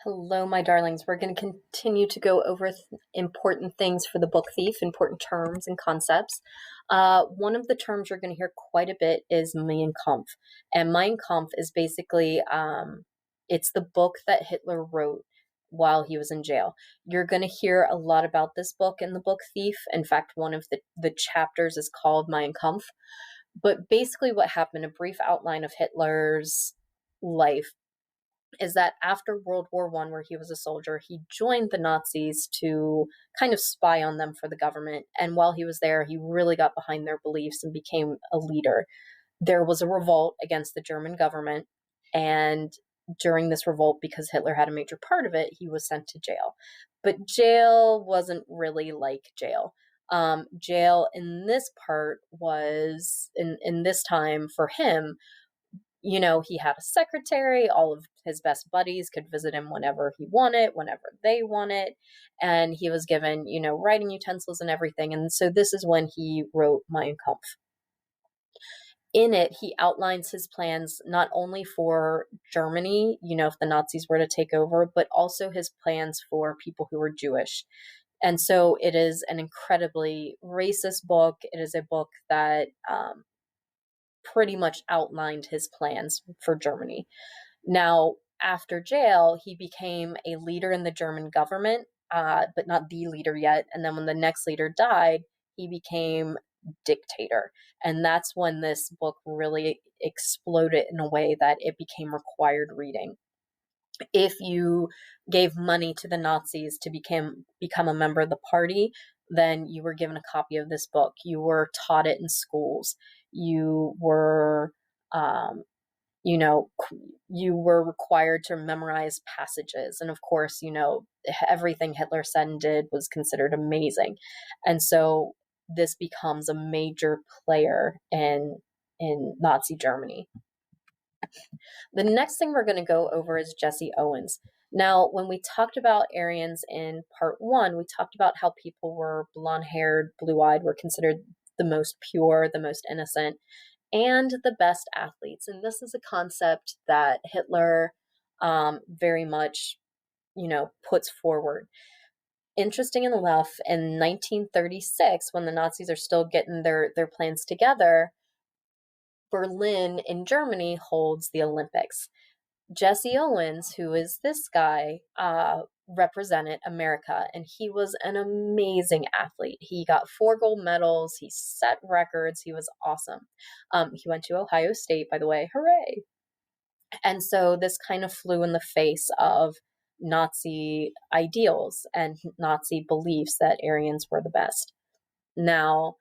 Hello, my darlings. We're going to continue to go over important things for the book thief, important terms and concepts. One of the terms you're going to hear quite a bit is Mein Kampf. And Mein Kampf is basically, it's the book that Hitler wrote while he was in jail. You're going to hear a lot about this book in the book thief. In fact, one of the chapters is called Mein Kampf. But basically what happened, a brief outline of Hitler's life, is that after World War I, where he was a soldier, he joined the Nazis to kind of spy on them for the government. And while he was there, he really got behind their beliefs and became a leader. There was a revolt against the German government. And during this revolt, because Hitler had a major part of it, he was sent to jail. But jail wasn't really like jail. Jail in this part was, in this time for him, he had a secretary. All of his best buddies could visit him whenever he wanted, whenever they wanted. And he was given, writing utensils and everything. And so this is when he wrote Mein Kampf. In it, he outlines his plans not only for Germany, if the Nazis were to take over, but also his plans for people who were Jewish. And so it is an incredibly racist book. It is a book that pretty much outlined his plans for Germany. Now, after jail, he became a leader in the German government, but not the leader yet. And then when the next leader died, he became dictator. And that's when this book really exploded in a way that it became required reading. If you gave money to the Nazis to become a member of the party, then you were given a copy of this book. You were taught it in schools. You were, you were required to memorize passages. And of course, everything Hitler said and did was considered amazing. And so this becomes a major player in Nazi Germany. The next thing we're going to go over is Jesse Owens. Now, when we talked about Aryans in part one, we talked about how people were blonde-haired, blue-eyed, were considered the most pure, the most innocent, and the best athletes. And this is a concept that Hitler very much, puts forward. Interesting enough, in 1936, when the Nazis are still getting their plans together, Berlin in Germany holds the Olympics. Jesse Owens, who is this guy, represented America, and he was an amazing athlete. He got 4 gold medals. He set records. He was awesome. He went to Ohio State, by the way. Hooray! And so this kind of flew in the face of Nazi ideals and Nazi beliefs that Aryans were the best. Now,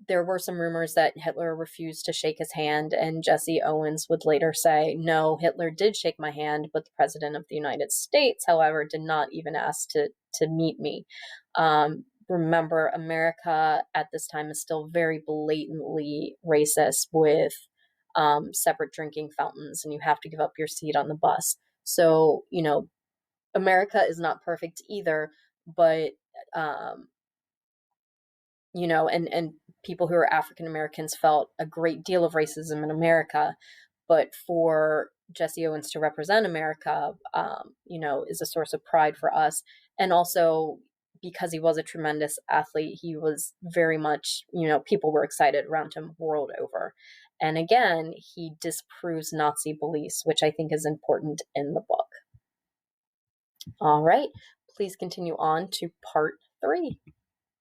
there were some rumors that Hitler refused to shake his hand, and Jesse Owens would later say, no, Hitler did shake my hand, but the President of the United States, however, did not even ask to meet me. Remember, America at this time is still very blatantly racist with separate drinking fountains, and you have to give up your seat on the bus. So, America is not perfect either, but and people who are African Americans felt a great deal of racism in America. But for Jesse Owens to represent America, is a source of pride for us. And also because he was a tremendous athlete, he was very much, people were excited around him world over. And again, he disproves Nazi beliefs, which I think is important in the book. All right, please continue on to part 3.